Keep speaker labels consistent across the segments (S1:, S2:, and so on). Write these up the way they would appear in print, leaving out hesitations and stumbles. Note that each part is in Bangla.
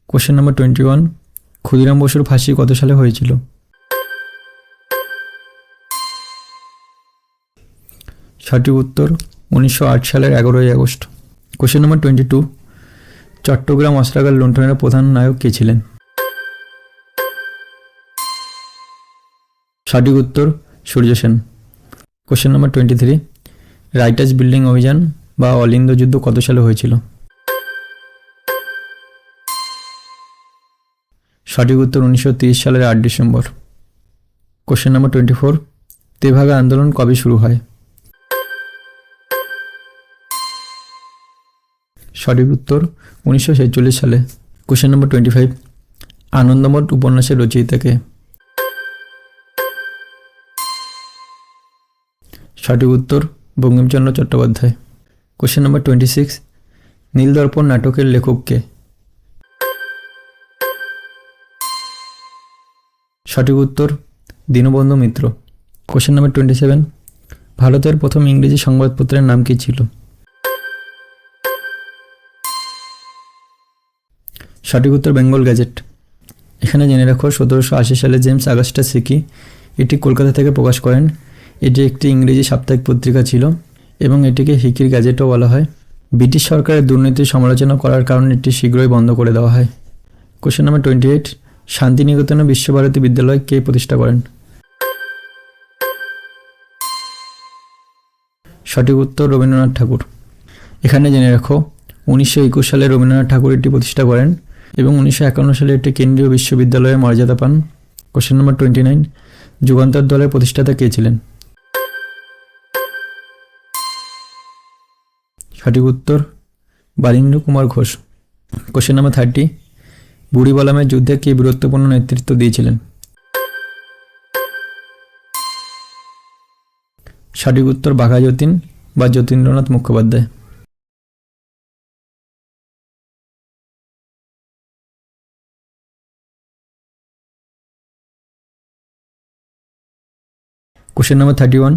S1: কোশ্চেন নাম্বার 21, ক্ষুদিরাম বসুর ফাঁসি কত সালে হয়েছিল? সঠিক উত্তর 1908 সালের 11ই আগস্ট। কোশ্চেন নাম্বার 22, চট্টগ্রাম অস্ত্রাগার লুণ্ঠনের প্রধান নায়ক কে ছিলেন? সঠিক উত্তর Surya Sen. Question number 23, Writers Building অভিযান বা অলিন্দ যুদ্ধ কত সালে হয়েছিল? সঠিক উত্তর 1930 সালের 8 ডিসেম্বর। কোশ্চেন নাম্বার 24, তেভাগা আন্দোলন কবে শুরু হয়? সঠিক উত্তর 1946 সালে। কোশ্চেন নাম্বার 25, আনন্দমঠ উপন্যাসের রচয়িতা কে? সঠিক উত্তর বঙ্কিমচন্দ্র চট্টোপাধ্যায়। কোশ্চেন নাম্বার 26, নীলদর্পণ নাটকের লেখক কে? সঠিক উত্তর দীনবন্ধু মিত্র। কোশ্চেন নাম্বার 27, ভারতের প্রথম ইংরেজি সংবাদপত্রের নাম কি ছিল? সঠিক উত্তর বেঙ্গল গ্যাজেট। এখানে জেনে রাখো 1780 সালে জেমস আগাস্টাস হিকি এটি কলকাতা থেকে প্রকাশ করেন। এটি একটি ইংরেজি সাপ্তাহিক পত্রিকা ছিল এবং এটিকে হিকির গ্যাজেটও বলা হয়। ব্রিটিশ সরকারের দুর্নীতির সমালোচনা করার কারণে এটি শীঘ্রই বন্ধ করে দেওয়া হয়। কোশ্চেন নাম্বার 28, শান্তিনিকেতনে বিশ্বভারতী বিদ্যালয় কে প্রতিষ্ঠা করেন? সঠিক উত্তর রবীন্দ্রনাথ ঠাকুর। এখানে জেনে রাখো 1921 সালে রবীন্দ্রনাথ ঠাকুর এটি প্রতিষ্ঠা করেন এবং 1951 সালে এটি কেন্দ্রীয় বিশ্ববিদ্যালয়ের মর্যাদা পান। কোশ্চেন নাম্বার 29, যুগান্তর দলের প্রতিষ্ঠাতা কে ছিলেন? সঠিক উত্তর বারীন্দ্র কুমার ঘোষ। কোশ্চেন নাম্বার 30, বুড়িবলামের যুদ্ধে কে বীরত্বপূর্ণ নেতৃত্ব দিয়েছিলেন? সঠিক উত্তর বাঘা যতীন বা যতীন্দ্রনাথ মুখোপাধ্যায়। কোশ্চেন নাম্বার 31,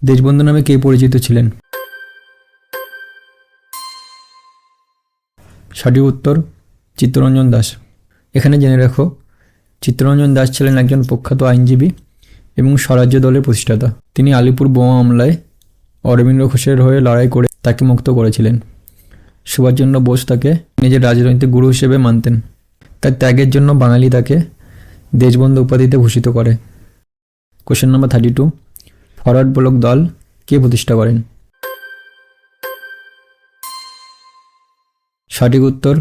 S1: দেশবন্ধু নামে কে পরিচিত ছিলেন? সঠিক উত্তর চিত্তরঞ্জন দাস। এখানে জেনে রাখো চিত্তরঞ্জন দাস ছিলেন একজন প্রখ্যাত আইনজীবী এবং স্বরাজ্য দলের প্রতিষ্ঠাতা। তিনি আলিপুর বোমা মামলায় অরবিন্দ ঘোষের হয়ে লড়াই করে তাকে মুক্ত করেছিলেন। সুভাষচন্দ্র বোস তাকে নিজের রাজনৈতিক গুরু হিসেবে মানতেন। তার ত্যাগের জন্য বাঙালি তাকে দেশবন্ধু উপাধিতে ভূষিত করে। কোশ্চেন নাম্বার 32, ফরওয়ার্ড ব্লক দল কে প্রতিষ্ঠা করেন? সঠিক উত্তর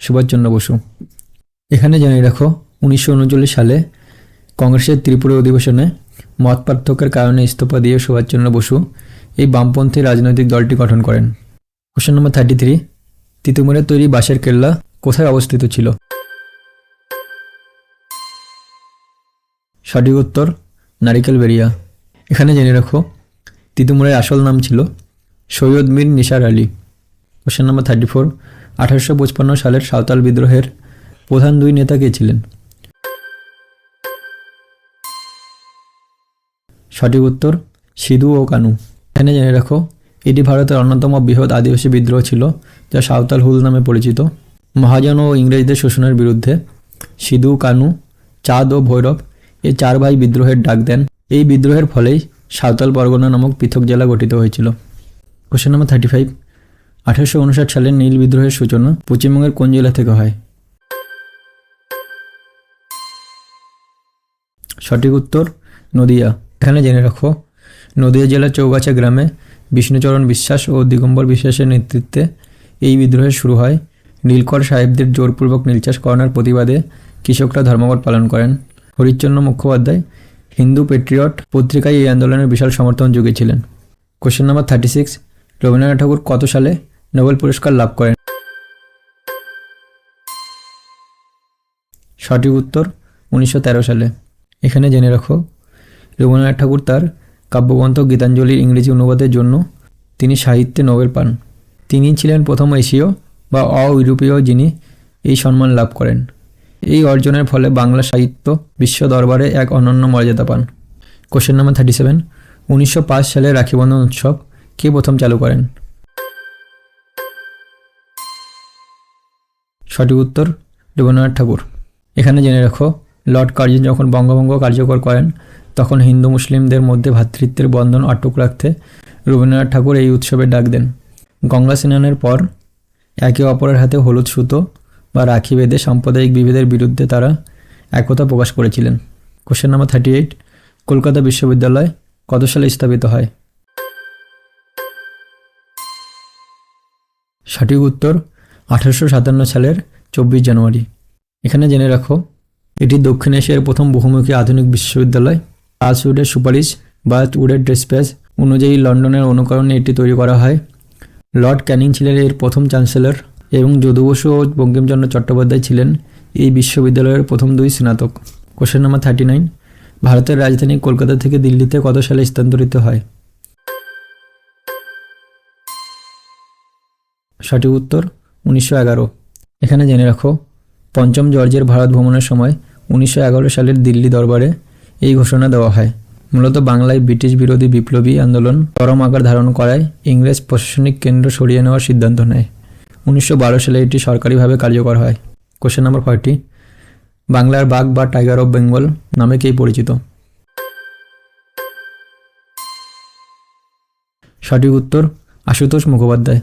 S1: সুভাষচন্দ্র বসু। এখানে জেনে রাখো 1939 সালে কংগ্রেসের ত্রিপুরা অধিবেশনে মত পার্থক্যের কারণে ইস্তফা দিয়ে সুভাষচন্দ্র বসু এই বামপন্থী রাজনৈতিক দলটি গঠন করেন। কোশ্চেন নাম্বার 33, তিতুমিরের তৈরি বাঁশের কেল্লা কোথায় অবস্থিত ছিল? সঠিক উত্তর নারিকেলবেড়িয়া। এখানে জেনে রাখো তিতুমিরের আসল নাম ছিল সৈয়দ মীর নিসার আলী। কোশ্চেন নাম্বার 34, 1855 সালের সাঁওতাল বিদ্রোহের প্রধান দুই নেতা কে ছিলেন? সঠিক উত্তর সিধু ও কানু। এখানে জেনে রাখো এটি ভারতের অন্যতম বৃহৎ আদিবাসী বিদ্রোহ ছিল যা সাঁওতাল হুল নামে পরিচিত। মহাজন ও ইংরেজদের শোষণের বিরুদ্ধে সিধু, কানু, চাঁদ ও ভৈরব এই চার ভাই বিদ্রোহের ডাক দেন। এই বিদ্রোহের ফলেই সাঁওতাল পরগনা নামক পৃথক জেলা গঠিত হয়েছিল। কোশ্চেন নাম্বার 35, 1859 সালের নীল বিদ্রোহের সূচনা পশ্চিমবঙ্গের কোন জেলা থেকে হয়? সঠিক উত্তর নদিয়া। এখানে জেনে রাখো নদিয়া জেলার চৌগাছা গ্রামে বিষ্ণুচরণ বিশ্বাস ও দিগম্বর বিশ্বাসের নেতৃত্বে এই বিদ্রোহের শুরু হয়। নীলকর সাহেবদের জোরপূর্বক নীল চাষ করানোর প্রতিবাদে কৃষকরা ধর্মঘট পালন করেন। হরিশ্চন্দ্র মুখোপাধ্যায় হিন্দু পেট্রিয়ট পত্রিকায় এই আন্দোলনের বিশাল সমর্থন জুগিয়েছিলেন। কোশ্চেন নাম্বার 36, রবীন্দ্রনাথ ঠাকুর কত সালে নোবেল পুরস্কার লাভ করেন? সঠিক উত্তর 1913 সালে। এখানে জেনে রাখো রবীন্দ্রনাথ ঠাকুর তার কাব্যগ্রন্থ গীতাঞ্জলির ইংরেজি অনুবাদের জন্য তিনি সাহিত্যে নোবেল পান। তিনি ছিলেন প্রথম এশীয় বা ইউরোপীয় যিনি এই সম্মান লাভ করেন। এই অর্জনের ফলে বাংলা সাহিত্য বিশ্ব দরবারে এক অনন্য মর্যাদা পান। কোশ্চেন নাম্বার 37, 1905 সালে রাখিবন্ধন উৎসব কে প্রথম চালু করেন? সঠিক উত্তর রবীন্দ্রনাথ ঠাকুর। এখানে জেনে রাখো, লর্ড কার্জন যখন বঙ্গভঙ্গ কার্যকর করেন তখন হিন্দু মুসলিমদের মধ্যে ভ্রাতৃত্বের বন্ধন অটুট রাখতে রবীন্দ্রনাথ ঠাকুর এই উৎসবের ডাক দেন। গঙ্গা স্নানের পর একে অপরের হাতে হলুদ সুতো বা রাখি বেঁধে সাম্প্রদায়িক বিভেদের বিরুদ্ধে তারা একতা প্রকাশ করেছিলেন। কোশ্চেন নাম্বার 38, কলকাতা বিশ্ববিদ্যালয় কত সালে স্থাপিত হয়? সঠিক উত্তর 1857 সালের 24 জানুয়ারি। এখানে জেনে রাখো, এটি দক্ষিণ এশিয়ার প্রথম বহুমুখী আধুনিক বিশ্ববিদ্যালয়। আর্চউডের সুপারিশ বা উডের ড্রেসপ্যাচ অনুযায়ী লন্ডনের অনুকরণে এটি তৈরি করা হয়। লর্ড ক্যানিং ছিলেন এর প্রথম চ্যান্সেলর এবং যদু বসু ও বঙ্কিমচন্দ্র চট্টোপাধ্যায় ছিলেন এই বিশ্ববিদ্যালয়ের প্রথম 2 স্নাতক। কোশ্চেন নাম্বার 39, ভারতের রাজধানী কলকাতা থেকে দিল্লিতে কত সালে স্থানান্তরিত হয়? সঠিক উত্তর 1911। এখানে জেনে রাখো, পঞ্চম জর্জের ভারত ভ্রমণের সময় 1911 সালের দিল্লি দরবারে এই ঘোষণা দেওয়া হয়। মূলত বাংলায় ব্রিটিশ বিরোধী বিপ্লবী আন্দোলন চরম আকার ধারণ করায় ইংরেজ প্রশাসনিক কেন্দ্র সরিয়ে নেওয়ার সিদ্ধান্ত নেয়। 1912 সালে এটি সরকারিভাবে কার্যকর হয়। কোশ্চেন নাম্বার 40, বাংলার বাঘ বা টাইগার অফ বেঙ্গল নামে কে পরিচিত? সঠিক উত্তর আশুতোষ মুখোপাধ্যায়।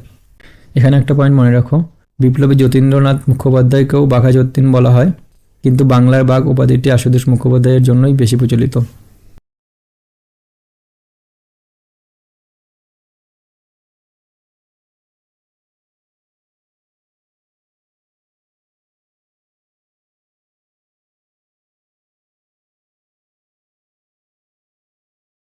S1: এখানে একটা পয়েন্ট মনে রাখো, বিপ্লবী যতীন্দ্রনাথ মুখোপাধ্যায়কেও বাঘা যতীন বলা হয়, কিন্তু বাংলার বাঘ উপাধিটি আশুতোষ মুখোপাধ্যায়ের জন্যই বেশি প্রচলিত।